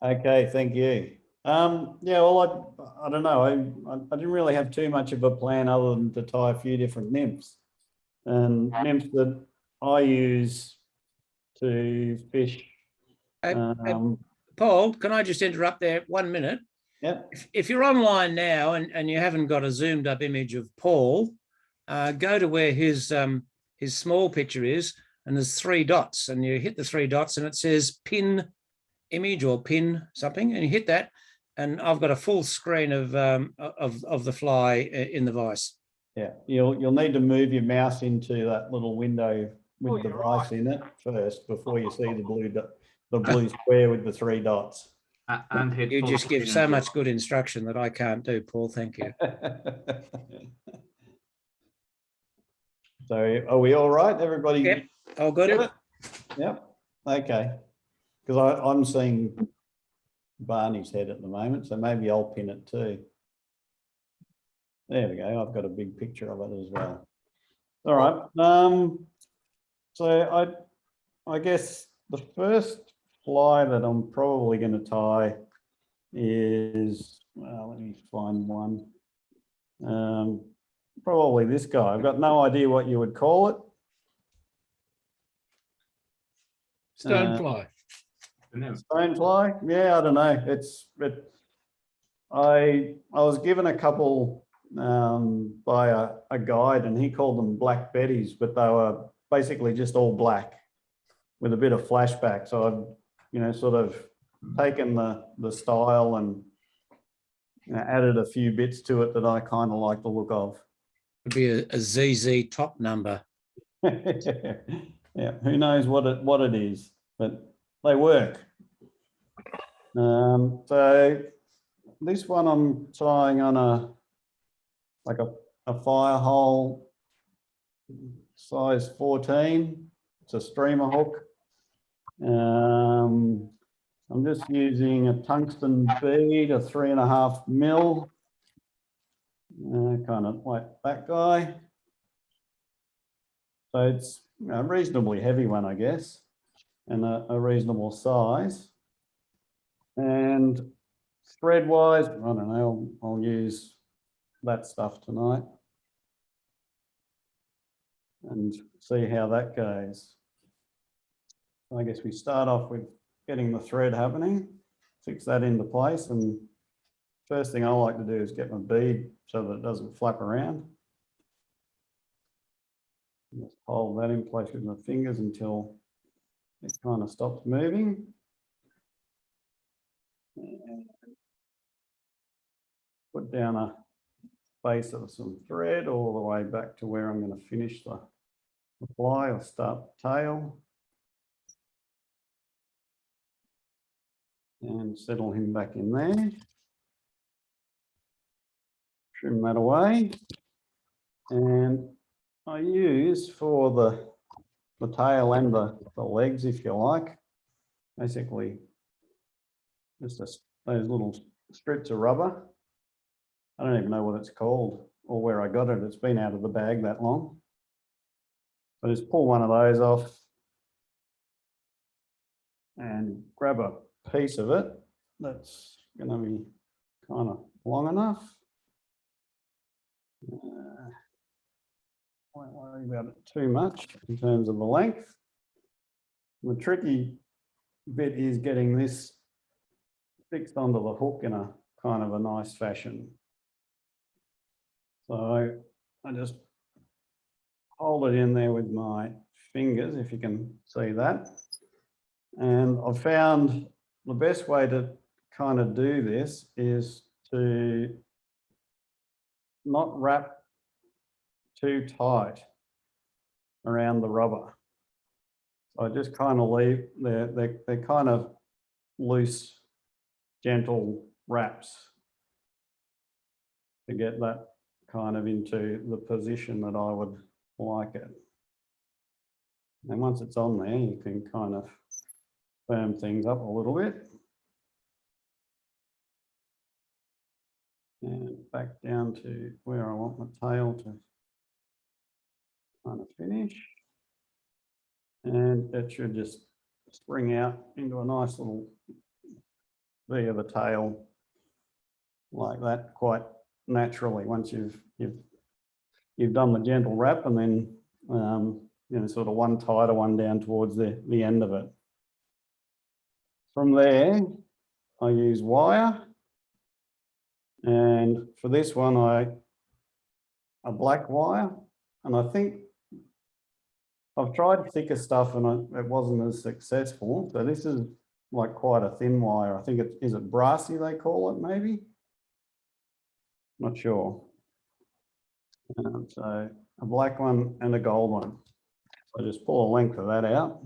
Okay, thank you. Yeah, well, I don't know. I didn't really have too much of a plan other than to tie a few different nymphs. And nymphs that I use to fish. Paul, can I just interrupt there 1 minute? Yeah. If you're online now and you haven't got a zoomed up image of Paul, go to where his small picture is, and there's 3 dots, and you hit the 3 dots and it says pin image or pin something, and you hit that, and I've got a full screen of the fly in the vise. Yeah, you'll need to move your mouse into that little window with the vise in it first before you see the blue square with the 3 dots. And hit you just give so much good instruction that I can't do, Paul. Thank you. So are we all right, everybody? Yep, all good. Yep. Okay. Because I'm seeing Barney's head at the moment, so maybe I'll pin it too. There we go. I've got a big picture of it as well. All right. So I guess the first fly that I'm probably going to tie is, well, let me find one. Probably this guy. I've got no idea what you would call it. Stonefly. Stonefly? Yeah, I don't know. I was given a couple by a guide, and he called them Black Betties, but they were basically just all black with a bit of flashback. So I've, sort of taken the style and added a few bits to it that I kind of like the look of. It'd be a ZZ top number. Yeah, who knows what it is, but they work. So this one I'm tying on a fire hole size 14. It's a streamer hook. I'm just using a tungsten bead, a 3.5 mil, kind of like that guy. So it's a reasonably heavy one, I guess, and a reasonable size. And thread wise, I don't know, I'll use that stuff tonight and see how that goes. I guess we start off with getting the thread happening, fix that into place, and first thing I like to do is get my bead so that it doesn't flap around. Just hold that in place with my fingers until it kind of stops moving. And put down a base of some thread all the way back to where I'm going to finish the fly or start the tail. And settle him back in there. Trim that away. And I use for the tail and the legs, if you like, basically just those little strips of rubber. I don't even know what it's called or where I got it. It's been out of the bag that long. I just pull one of those off and grab a piece of it that's going to be kind of long enough. Won't worry about it too much in terms of the length. The tricky bit is getting this fixed onto the hook in a kind of a nice fashion. So I just hold it in there with my fingers, if you can see that. And I've found the best way to kind of do this is to not wrap too tight around the rubber. So I just kind of leave, they're kind of loose, gentle wraps to get that kind of into the position that I would like it. And once it's on there, you can kind of firm things up a little bit. And back down to where I want my tail to kind of finish. And it should just spring out into a nice little V of a tail like that quite naturally once you've done the gentle wrap, and then you know, sort of one tighter one down towards the end of it. From there, I use wire, and for this one, a black wire, and I think I've tried thicker stuff and it wasn't as successful. So this is like quite a thin wire. I think is it brassy they call it, maybe? Not sure. So a black one and a gold one. So just pull a length of that out.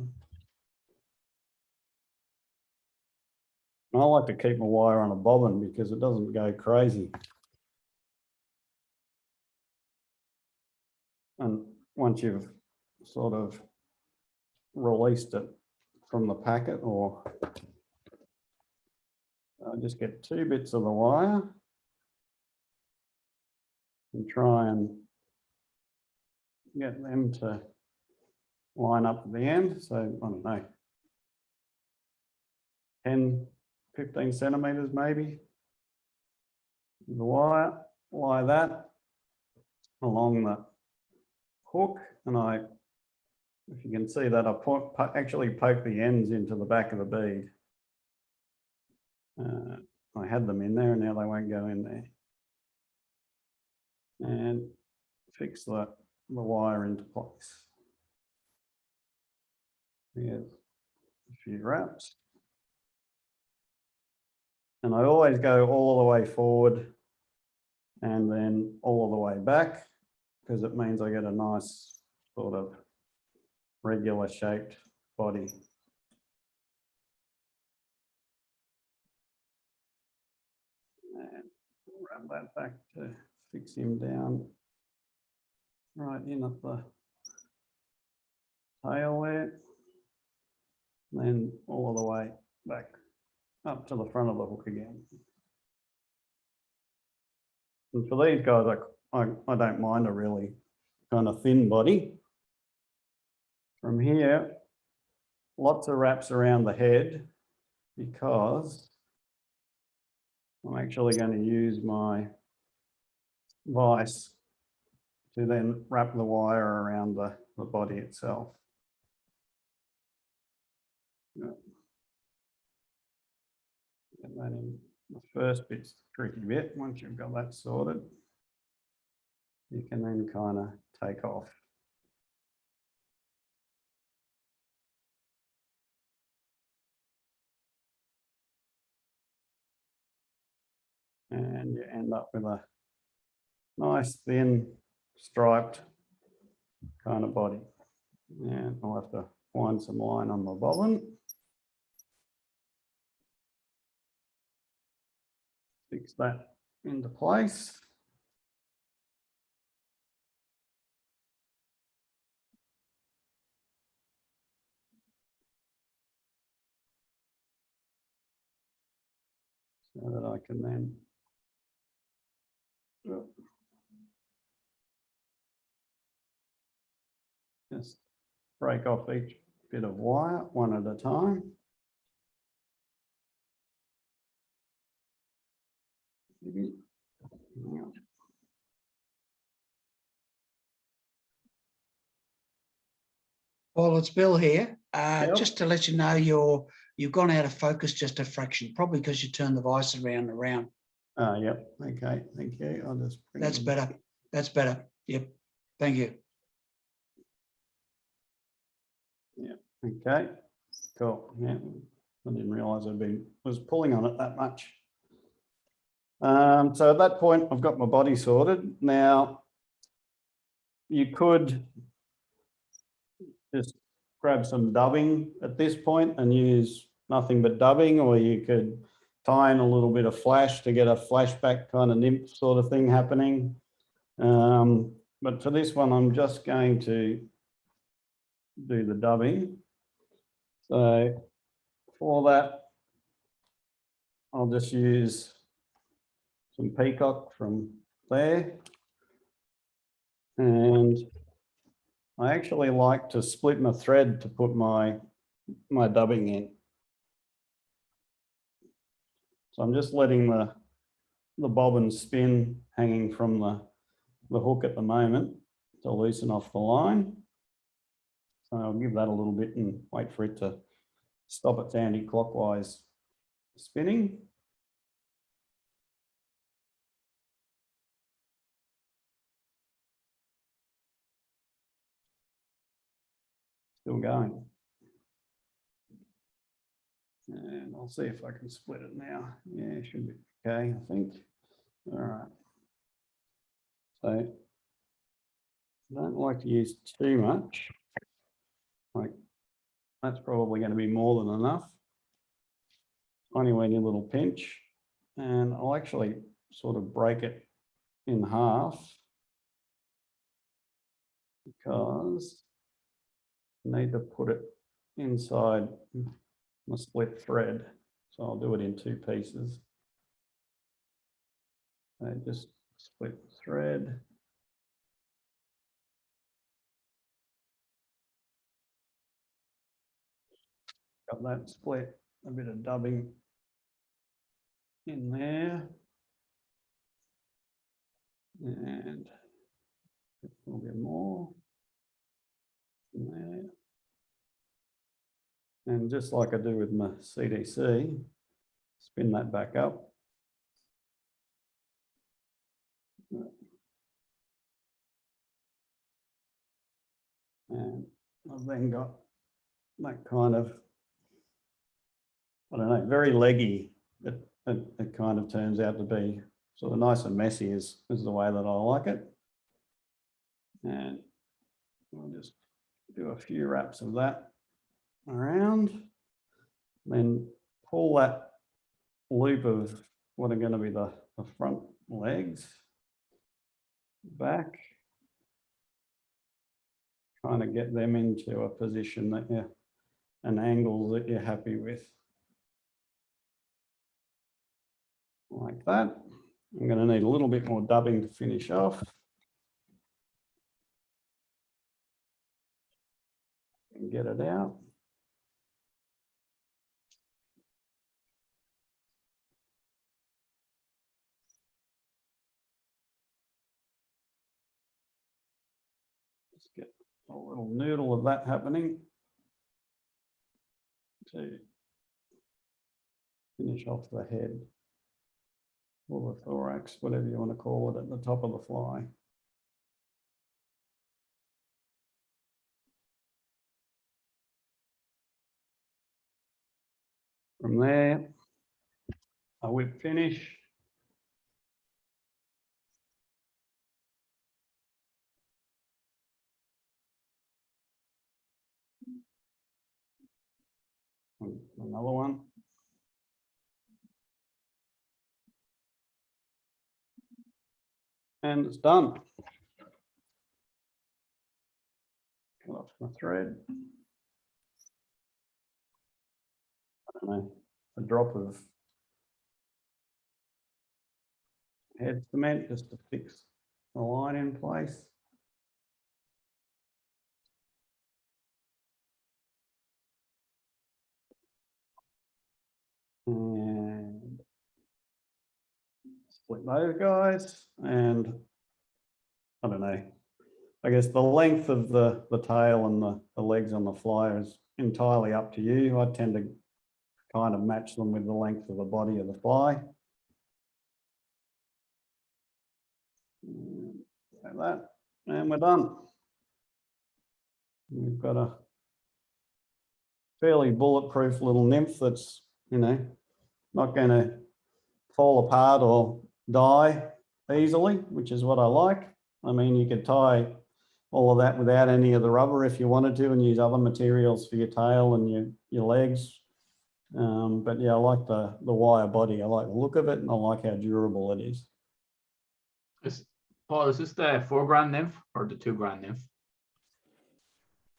I like to keep my wire on a bobbin because it doesn't go crazy. And once you've sort of released it from the packet, or I just get 2 bits of the wire and try and get them to line up at the end. So I don't know, 10, 15 centimeters maybe. The wire, lie that along the hook, and if you can see that, I actually poke the ends into the back of the bead. I had them in there and now they won't go in there. And fix the wire into place. Here's a few wraps. And I always go all the way forward and then all the way back, because it means I get a nice sort of regular shaped body. And wrap that back to fix him down right in at the tail there. Then all the way back up to the front of the hook again. And for these guys, I don't mind a really kind of thin body. From here, lots of wraps around the head, because I'm actually going to use my vise to then wrap the wire around the body itself. Get that in. The first bit's the tricky bit. Once you've got that sorted, you can then kind of take off. And you end up with a nice thin striped kind of body. And I'll have to wind some line on the bobbin. Fix that into place. So that I can then just break off each bit of wire one at a time. Paul, it's Bill here. Yep. Just to let you know, you've gone out of focus just a fraction, probably because you turned the vise around and around. Yep. Okay. Thank you. I'll just. That's better. That's better. Yep. Thank you. Yeah. Okay. Cool. Yeah. I didn't realise was pulling on it that much. So at that point, I've got my body sorted. Now, you could just grab some dubbing at this point and use nothing but dubbing, or you could tie in a little bit of flash to get a flashback kind of nymph sort of thing happening. But for this one, I'm just going to do the dubbing. So for that, I'll just use some peacock from there. And I actually like to split my thread to put my my dubbing in. So I'm just letting the bobbin spin hanging from the hook at the moment to loosen off the line. So I'll give that a little bit and wait for it to stop its anti-clockwise spinning. Still going. And I'll see if I can split it now. Yeah, it should be okay, I think. All right. So I don't like to use too much. Like that's probably going to be more than enough. Tiny weeny little pinch. And I'll actually sort of break it in half because I need to put it inside my split thread. So I'll do it in two pieces. I just split the thread. Got that split, a bit of dubbing in there. And a little bit more in there. And just like I do with my CDC, spin that back up. And I've then got that kind of, I don't know, very leggy. It kind of turns out to be sort of nice and messy is the way that I like it. And I'll just do a few wraps of that around, then pull that loop of what are going to be the front legs back, kind of get them into a position that you're, an angle that you're happy with. Like that. I'm going to need a little bit more dubbing to finish off. And get it out. Just get a little noodle of that happening to finish off the head or the thorax, whatever you want to call it, at the top of the fly. From there, a whip finish. And another one. And it's done. Cut off my thread. I don't know, a drop of head cement just to fix the line in place. And split those guys, and I don't know, I guess the length of the tail and the legs on the fly is entirely up to you. I tend to kind of match them with the length of the body of the fly. Like that, and we're done. We've got a fairly bulletproof little nymph that's, you know, not going to fall apart or die easily, which is what I like. I mean, you could tie all of that without any of the rubber if you wanted to and use other materials for your tail and your legs. But yeah, I like the wire body. I like the look of it and I like how durable it is. Paul, is this the 4 grand nymph or the 2 grand nymph?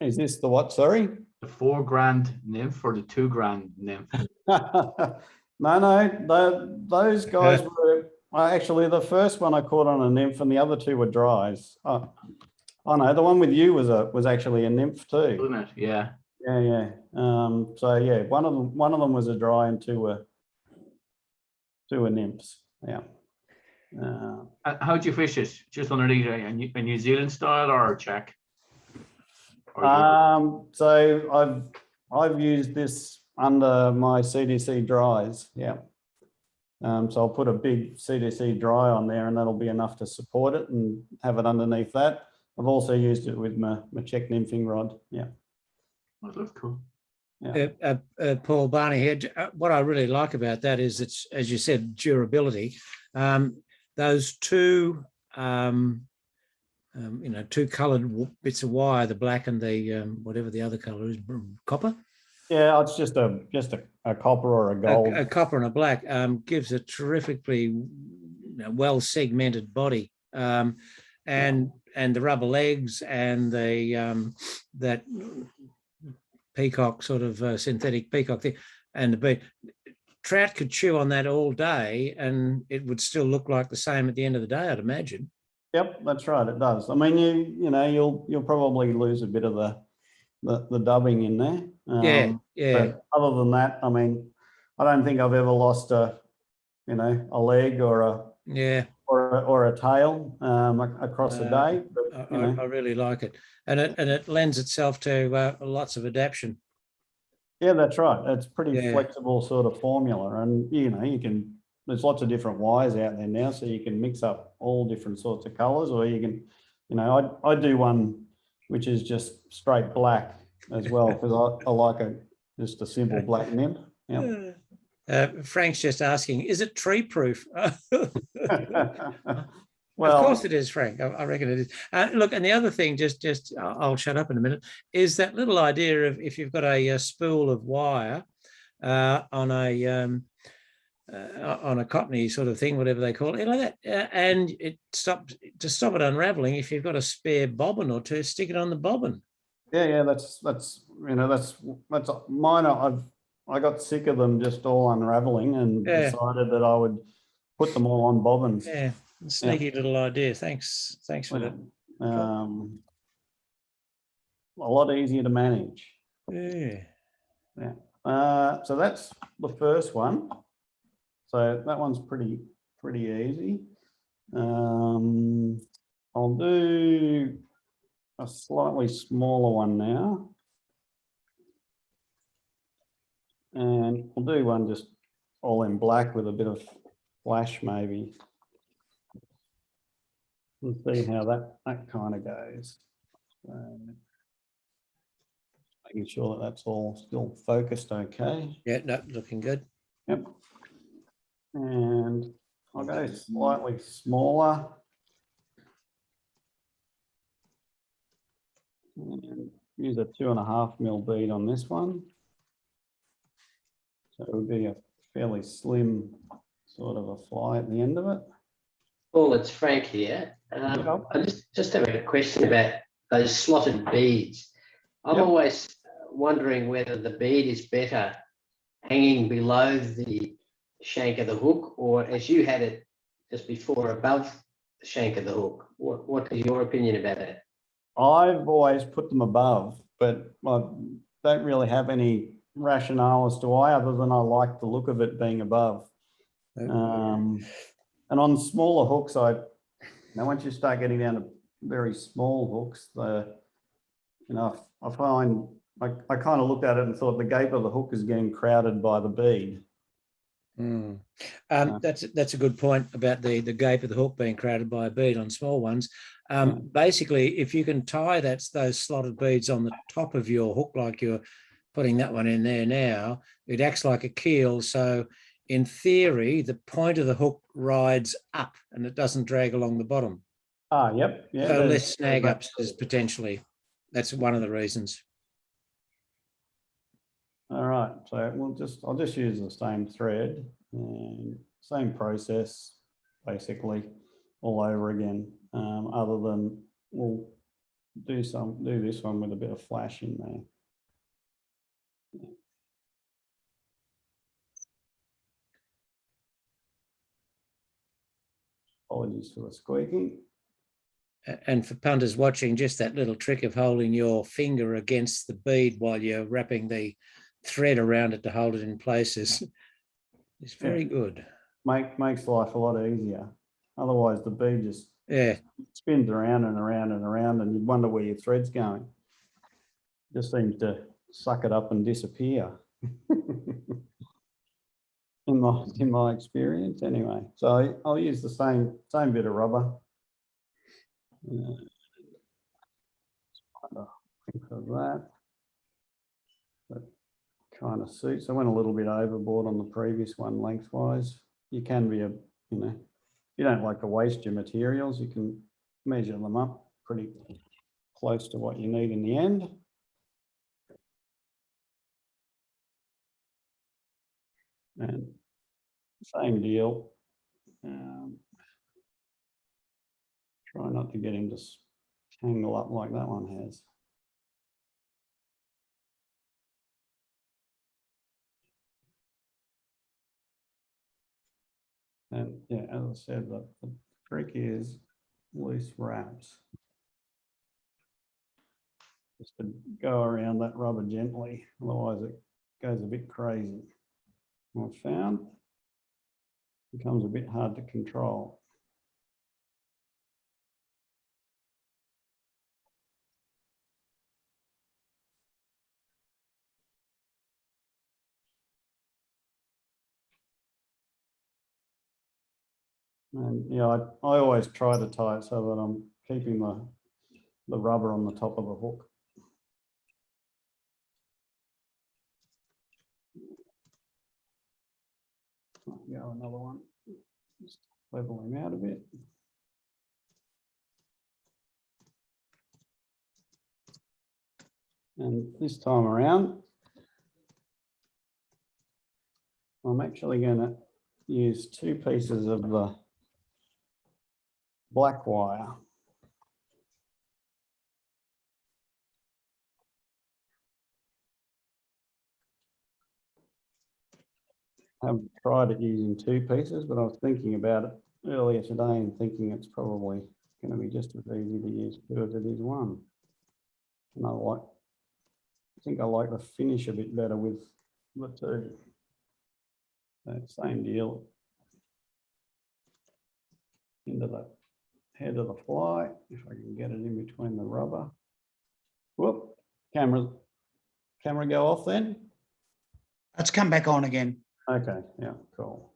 Is this the what, sorry? The 4 grand nymph or the 2 grand nymph? No, those guys were actually the first one I caught on a nymph and the other two were dries. Oh no, the one with you was actually a nymph too. Isn't it? Yeah. Yeah. So yeah, one of them was a dry and two were nymphs. Yeah. How'd you fish it? Just underneath a New Zealand style or a check? So I've used this under my CDC dries. Yeah. So I'll put a big CDC dry on there, and that'll be enough to support it and have it underneath that. I've also used it with my check nymphing rod. Yeah. Oh, that's cool. Yeah. Paul Barney here. What I really like about that is it's, as you said, durability. Those two, two coloured bits of wire, the black and the whatever the other colour is, copper. Yeah, it's just a copper or a gold. A copper and a black gives a terrifically well segmented body, and the rubber legs and the that peacock sort of synthetic peacock thing, and the bead. Trout could chew on that all day, and it would still look like the same at the end of the day, I'd imagine. Yep, that's right. It does. I mean, you'll probably lose a bit of the dubbing in there. Yeah. But other than that, I mean, I don't think I've ever lost a leg or a tail across the day. But, I really like it, and it lends itself to lots of adaptation. Yeah, that's right. It's pretty flexible sort of formula, and there's lots of different wires out there now, so you can mix up all different sorts of colors, or you can, I do one which is just straight black as well, because I like just a simple black nymph. Yeah. Frank's just asking, is it tree proof? Well, of course it is, Frank. I reckon it is. Look, and the other thing, just I'll shut up in a minute, is that little idea of if you've got a spool of wire on a cottony sort of thing, whatever they call it, like that, and to stop it unraveling. If you've got a spare bobbin or two, stick it on the bobbin. Yeah, that's mine. I got sick of them just all unraveling and decided that I would put them all on bobbins. Yeah. Sneaky little idea. Thanks for that. A lot easier to manage. Yeah. So that's the first one. So that one's pretty easy. I'll do a slightly smaller one now. And we'll do one just all in black with a bit of flash maybe. We'll see how that kind of goes. Making sure that that's all still focused okay. Yeah, no, looking good. Yep. And I'll go slightly smaller. And use a 2.5 mil bead on this one. So it would be a fairly slim sort of a fly at the end of it. Paul, it's Frank here. I just have a question about those slotted beads. I'm always wondering whether the bead is better hanging below the shank of the hook, or as you had it just before, above the shank of the hook. What is your opinion about that? I've always put them above, but I don't really have any rationale as to why, other than I like the look of it being above. And on smaller hooks, now once you start getting down to very small hooks, I find I kind of looked at it and thought the gape of the hook is getting crowded by the bead. That's a good point about the gape of the hook being crowded by a bead on small ones. Basically, if you can tie those slotted beads on the top of your hook, like you're putting that one in there now, it acts like a keel. So in theory, the point of the hook rides up and it doesn't drag along the bottom. Yep. Yeah. So less snag ups is potentially. That's one of the reasons. All right. So I'll just use the same thread and same process, basically, all over again. Other than we'll do this one with a bit of flash in there. Apologies for the squeaking. And for punters watching, just that little trick of holding your finger against the bead while you're wrapping the thread around it to hold it in place is very good. Makes life a lot easier. Otherwise, the bead just spins around and around and around, and you'd wonder where your thread's going. Just seems to suck it up and disappear. in my experience, anyway. So I'll use the same bit of rubber. Think of that. That kind of suits. I went a little bit overboard on the previous one lengthwise. You can be you don't like to waste your materials, you can measure them up pretty close to what you need in the end. And same deal. Try not to get him to tangle up like that one has. And yeah, as I said, the trick is loose wraps. Just to go around that rubber gently, otherwise it goes a bit crazy. I've found it becomes a bit hard to control. And yeah, I always try to tie it so that I'm keeping the rubber on the top of the hook. Go another one. Just level him out a bit. And this time around, I'm actually going to use 2 pieces of the black wire. I've tried it using 2 pieces, but I was thinking about it earlier today and thinking it's probably going to be just as easy to use 2 as it is 1. And I think I like the finish a bit better with the 2. That same deal into the head of the fly, if I can get it in between the rubber. Whoop, camera go off then? Let's come back on again. Okay, yeah, cool.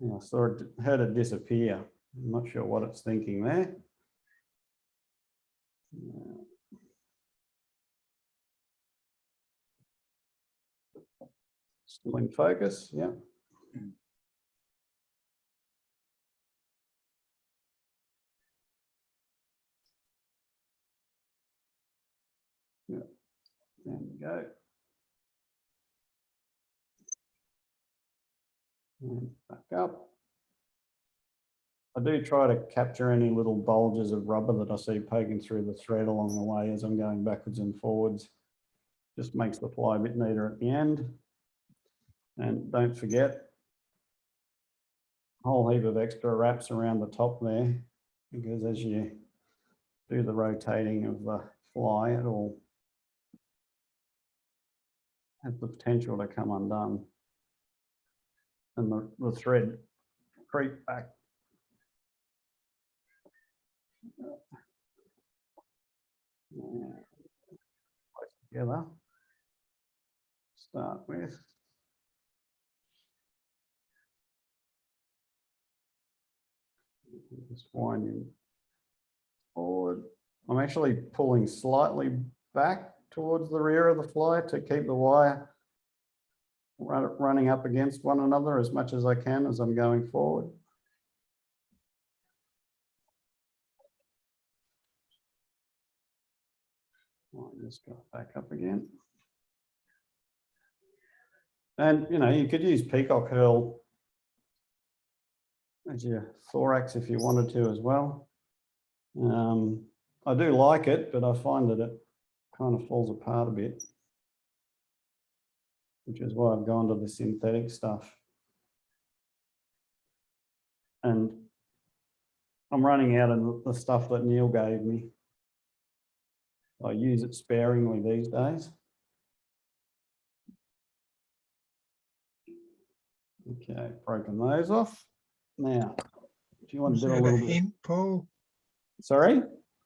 Yeah, I heard it disappear. I'm not sure what it's thinking there. Yeah. Still in focus, yeah. Yeah, there we go. And back up. I do try to capture any little bulges of rubber that I see poking through the thread along the way as I'm going backwards and forwards. Just makes the fly a bit neater at the end. And don't forget, a whole heap of extra wraps around the top there, because as you do the rotating of the fly, it'll have the potential to come undone and the thread creep back. Together. Start with. Just winding forward. I'm actually pulling slightly back towards the rear of the fly to keep the wire running up against one another as much as I can as I'm going forward. I'll just go back up again. And you could use peacock herl as your thorax if you wanted to as well. I do like it, but I find that it kind of falls apart a bit, which is why I've gone to the synthetic stuff. And I'm running out of the stuff that Neil gave me. I use it sparingly these days. Okay, broken those off. Now, do you want Was to do a that a little bit? hint, Paul? Sorry?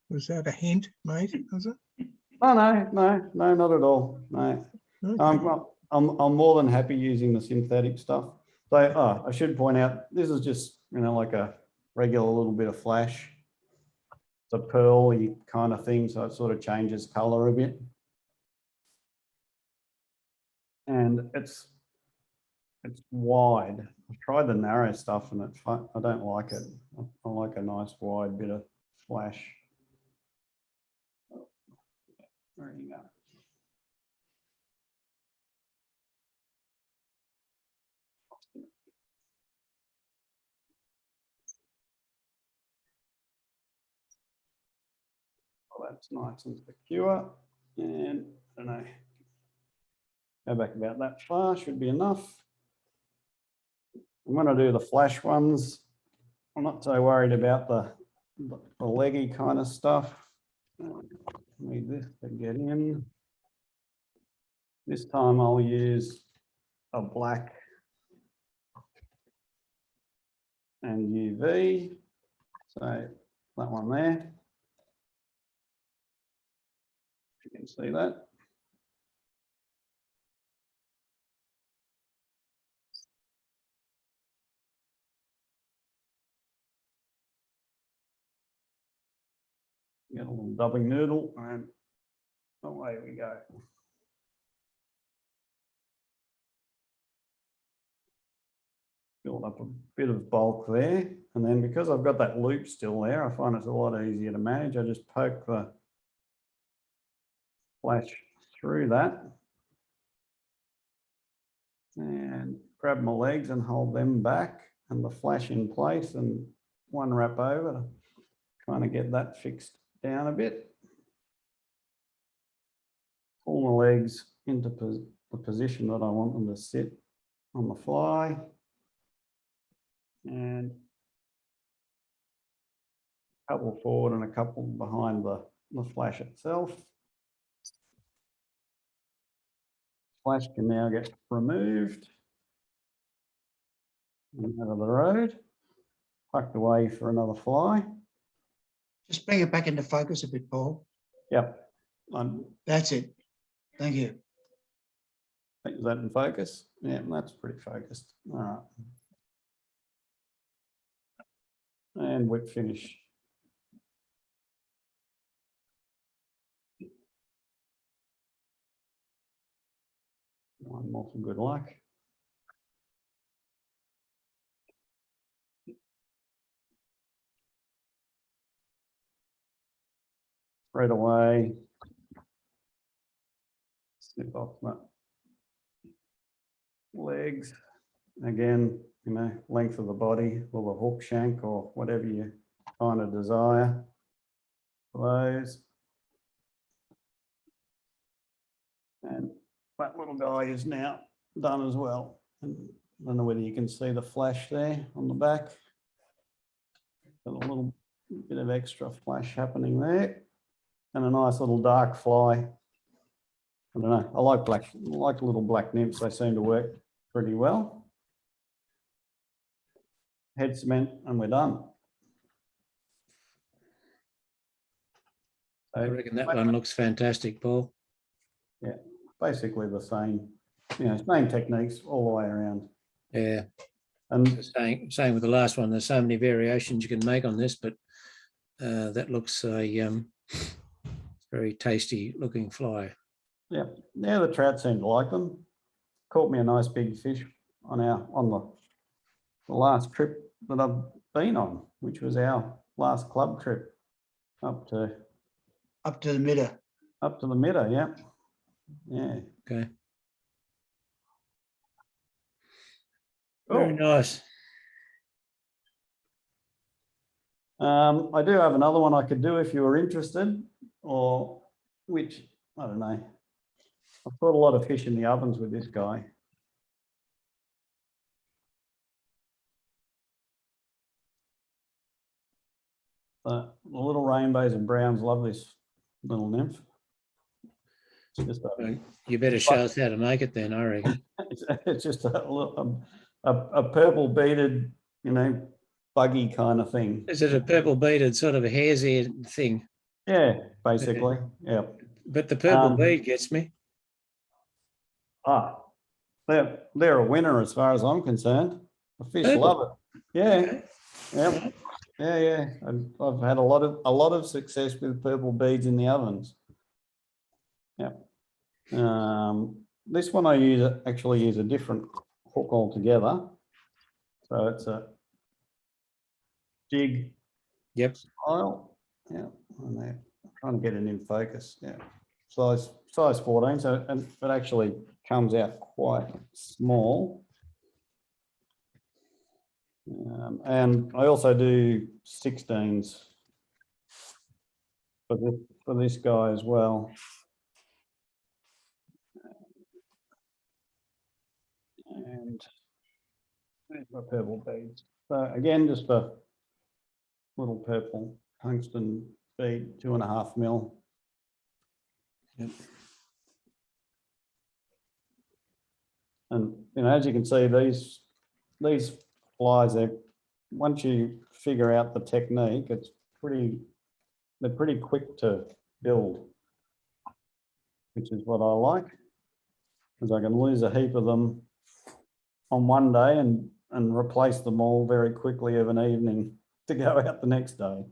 Was that a hint, mate? Was it? Oh, no, not at all. No. Okay. Well, I'm more than happy using the synthetic stuff. So, I should point out, this is just, like a regular little bit of flash. It's a pearly kind of thing, so it sort of changes color a bit. And it's wide. I've tried the narrow stuff and it's fun. I don't like it. I like a nice wide bit of flash. There you go. Well, that's nice and secure. And I don't know, go back about that far, should be enough. I'm going to do the flash ones. I'm not so worried about the leggy kind of stuff. Need this to get in. This time I'll use a black and UV. So that one there. If you can see that. Get a little dubbing noodle and away we go. Build up a bit of bulk there. And then because I've got that loop still there, I find it's a lot easier to manage. I just poke the flash through that and grab my legs and hold them back and the flash in place and one wrap over to kind of get that fixed down a bit. Pull my legs into the position that I want them to sit on the fly. And a couple forward and a couple behind the flash itself. Flash can now get removed and out of the road, tucked away for another fly. Just bring it back into focus a bit, Paul. Yep. That's it. Thank you. Is that in focus? Yeah, that's pretty focused. All right. And whip finish. One more for good luck. Straight away. Snip off that legs. Again, length of the body or the hook shank or whatever you kind of desire for those. And that little guy is now done as well. And I don't know whether you can see the flash there on the back. Got a little bit of extra flash happening there. And a nice little dark fly. I don't know, I like little black nymphs. They seem to work pretty well. Head cement and we're done. I reckon that one looks fantastic, Paul. Yeah, basically the same, same techniques all the way around. Yeah. And Same with the last one. There's so many variations you can make on this, but that looks a very tasty looking fly. yeah, the trout seem to like them. Caught me a nice big fish on the last trip that I've been on, which was our last club trip up to the midder. Up to the midder, yeah. Yeah. Okay. Cool. Very nice. I do have another one I could do if you were interested, or which, I don't know. I've put a lot of fish in the ovens with this guy. the little rainbows and browns love this little nymph. It's just a, Well, you better show us how to make it then, I reckon. it's just a purple beaded, you know, buggy kind of thing. Is it a purple beaded sort of a hare's ear thing? Yeah, basically. Yeah. But the purple Um, bead gets me. Ah, they're a winner as far as I'm concerned. The fish Purple. love it. Yeah, Okay. yeah, yeah. And I've had a lot of success with purple beads in the ovens. Yeah. This one I actually use a different hook altogether. So it's a jig Yep. style. Yeah, and they're trying to get it in focus. Yeah, size 14. So and it actually comes out quite small. And I also do 16s for this guy as well. And there's my purple beads. So again, just a little purple tungsten bead, 2.5 mil. Yep. And you know, as you can see, these flies, once you figure out the technique, they're pretty quick to build, which is what I like, because I can lose a heap of them on one day and replace them all very quickly of an evening to go out the next day.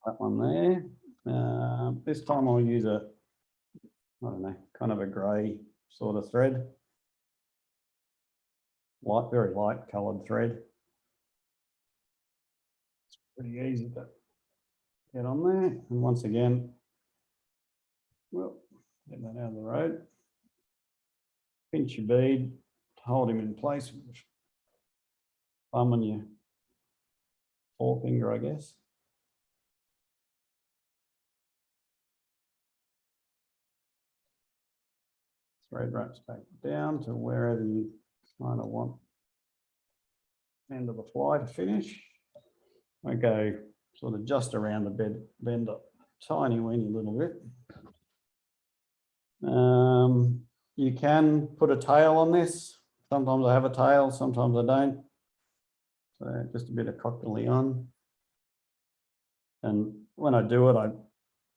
That one there. This time I'll use I don't know, kind of a grey sort of thread. Very light coloured thread. It's pretty easy to get on there. And once again, well, get that out of the road. Pinch your bead to hold him in place with your thumb and your forefinger, I guess. Thread wraps back down to wherever you kind of want end of the fly to finish. I go sort of just around the bend up tiny weeny little bit. You can put a tail on this. Sometimes I have a tail, sometimes I don't. So just a bit of coq de leon. And when I do it, I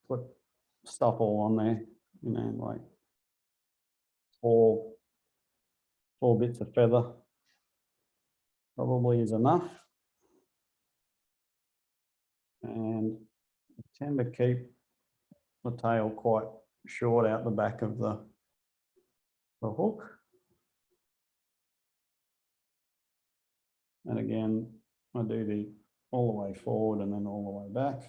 put stuff all on there, you know, like four bits of feather probably is enough. And I tend to keep the tail quite short out the back of the hook. And again, I do all the way forward and then all the way back.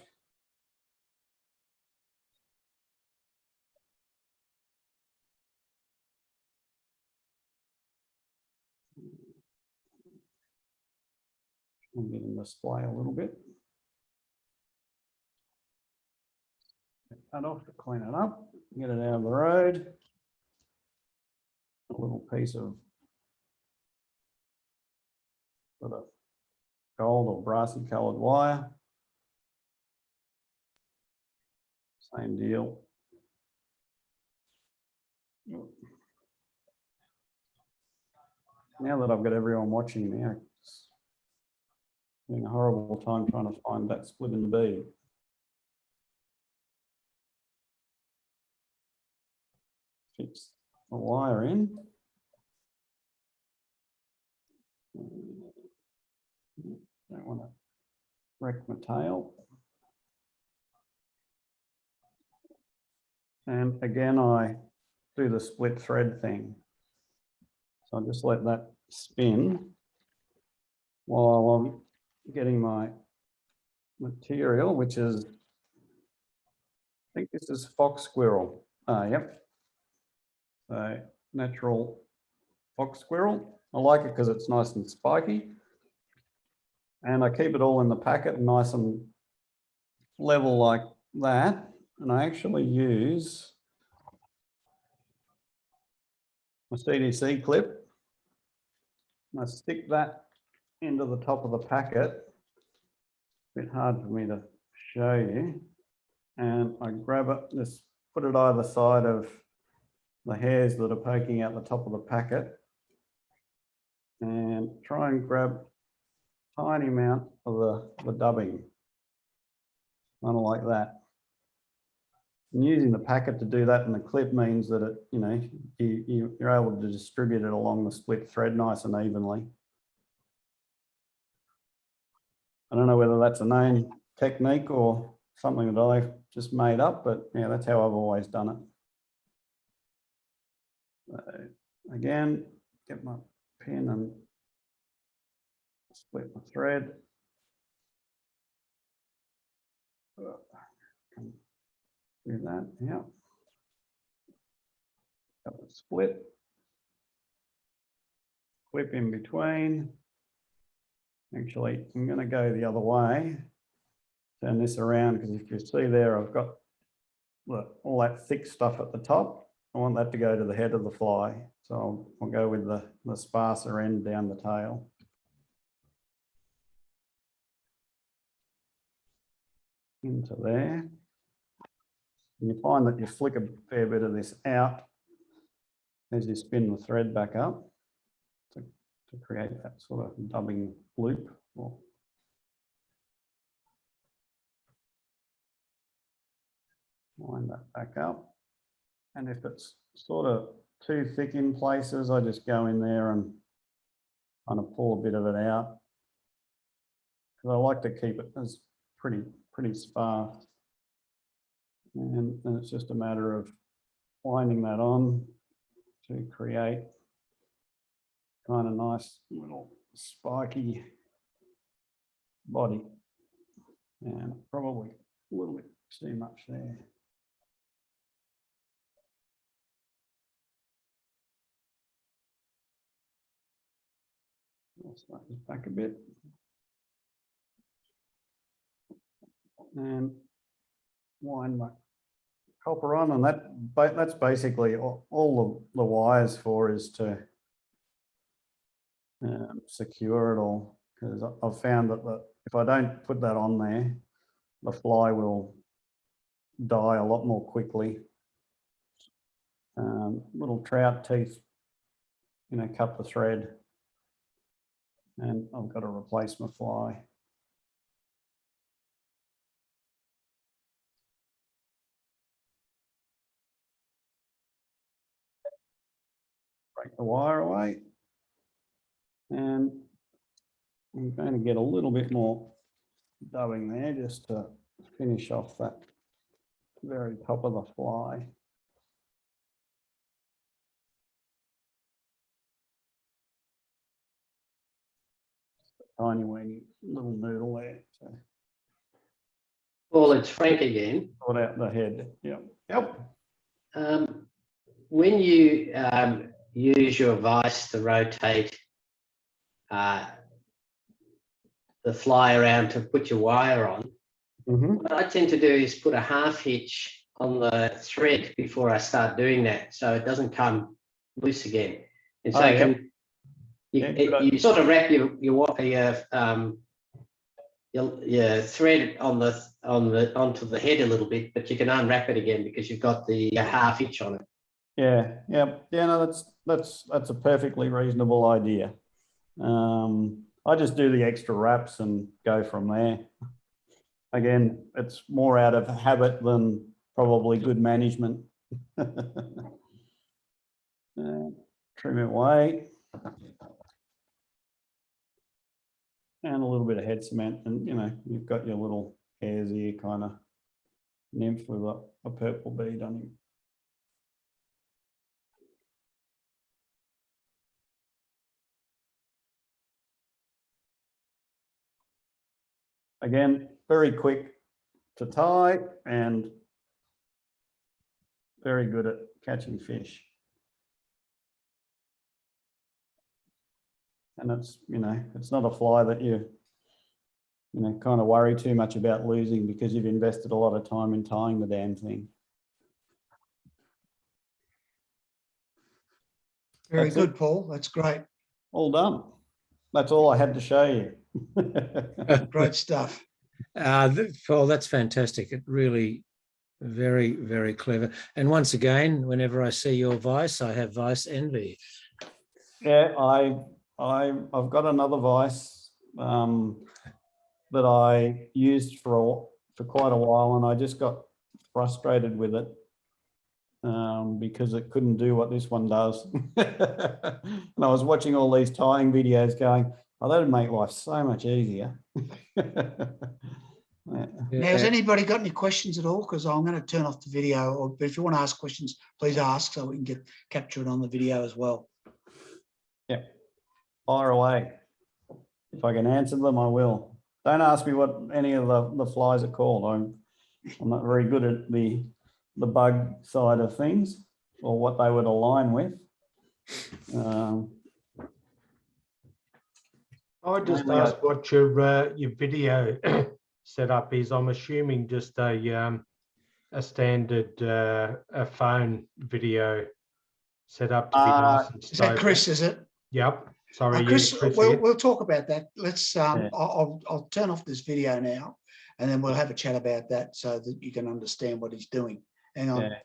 I'm getting the splay a little bit. Cut off to clean it up, get it out of the road. A little piece of sort of gold or brassy coloured wire. Same deal. Now that I've got everyone watching me, it's having a horrible time trying to find that split in the bead. Fix the wire in. Don't want to wreck my tail. And again, I do the split thread thing. So I'll just let that spin while I'm getting my material, which is, I think this is fox squirrel. Yep. So natural fox squirrel. I like it because it's nice and spiky. And I keep it all in the packet nice and level like that. And I actually use my CDC clip. I stick that into the top of the packet. Bit hard for me to show you. And I grab it, just put it either side of the hairs that are poking out the top of the packet, and try and grab a tiny amount of the dubbing, kind of like that. And using the packet to do that in the clip means that it, you know, you're able to distribute it along the split thread nice and evenly. I don't know whether that's a known technique or something that I've just made up, but yeah, that's how I've always done it. So again, get my pin and split my thread. Do that, yeah. Got the split. Clip in between. Actually, I'm going to go the other way. Turn this around, because if you see there, I've got all that thick stuff at the top. I want that to go to the head of the fly. So I'll go with the sparser end down the tail. Into there. And you find that you flick a fair bit of this out as you spin the thread back up to create that sort of dubbing loop. Wind that back up. And if it's sort of too thick in places, I just go in there and kind of pull a bit of it out. Because I like to keep it as pretty sparse. And then it's just a matter of winding that on to create kind of nice little spiky body. And probably a little bit too much there. I'll start this back a bit. And wind my copper on, and that's basically all the wires for is to secure it all, because I've found that if I don't put that on there, the fly will die a lot more quickly. Little trout teeth, you know, cut the thread, and I've got to replace my fly. Break the wire away, and I'm going to get a little bit more dubbing there just to finish off that very top of the fly. Tiny weeny little noodle there. So Well, it's Frank again. sort out the head. Yep. When you use your vise to rotate the fly around to put your wire on, what I tend to do is put a half hitch on the thread before I start doing that, so it doesn't come loose again. And so you sort of wrap your thread onto the head a little bit, but you can unwrap it again because you've got the half hitch on it. Yeah. No, that's a perfectly reasonable idea. I just do the extra wraps and go from there. Again, it's more out of habit than probably good management. Trim it away. And a little bit of head cement, and you know, you've got your little hairs here, kind of nymph with a purple bead on him. Again, very quick to tie and very good at catching fish. And it's, you know, it's not a fly that you kind of worry too much about losing because you've invested a lot of time in tying the damn thing. Very That's it. good, Paul. That's great. All done. That's all I had to show you. Great stuff. Paul, that's fantastic. It really, very, very clever. And once again, whenever I see your vice, I have vice envy. Yeah, I've got another vice that I used for quite a while, and I just got frustrated with it because it couldn't do what this one does. And I was watching all these tying videos going, oh, that'd make life so much easier. Yeah. Now, has anybody got any questions at all? Because I'm going to turn off the video, or if you want to ask questions, please ask so we can capture it on the video as well. Fire away. If I can answer them, I will. Don't ask me what any of the flies are called. I'm not very good at the bug side of things or what they would align with. I just Mainly asked what your video setup is. I'm assuming just a standard a phone video setup to be nice and Is that stable. Chris, is it? Yep. Sorry, Chris, Chris here. we'll talk about that. Let's. Yeah. I'll turn off this video now, and then we'll have a chat about that so that you can understand what he's doing. Hang on. Yeah.